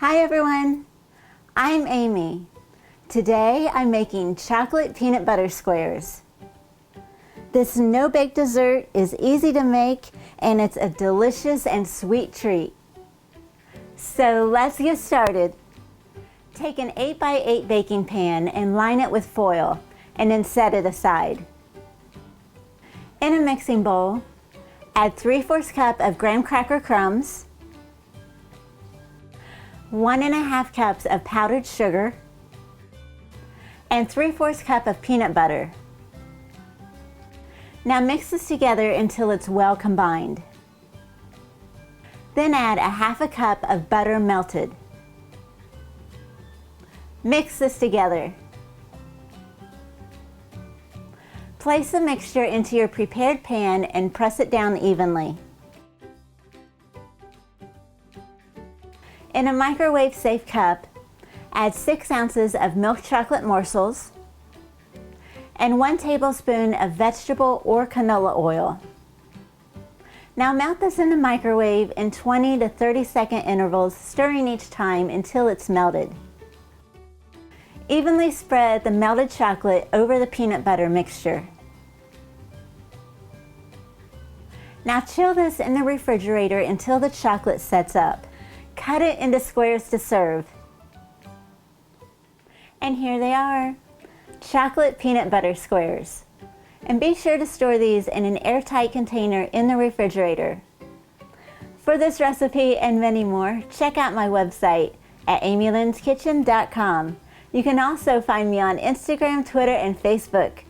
Hi everyone, I'm Amy. Today I'm making chocolate peanut butter squares. This no-bake dessert is easy to make and it's a delicious and sweet treat. So let's get started. Take an 8x8 baking pan and line it with foil and then set it aside. In a mixing bowl, add 3/4 cup of graham cracker crumbs, 1½ cups of powdered sugar, and 3/4 cup of peanut butter. Now mix this together until it's well combined. Then add 1/2 cup of butter melted. Mix this together. Place the mixture into your prepared pan and press it down evenly. In a microwave-safe cup, add 6 ounces of milk chocolate morsels and 1 tablespoon of vegetable or canola oil. Now melt this in the microwave in 20 to 30-second intervals, stirring each time until it's melted. Evenly spread the melted chocolate over the peanut butter mixture. Now chill this in the refrigerator until the chocolate sets up. Cut it into squares to serve. And here they are, chocolate peanut butter squares. And be sure to store these in an airtight container in the refrigerator. For this recipe and many more, check out my website at amylynnskitchen.com. You can also find me on Instagram, Twitter, and Facebook.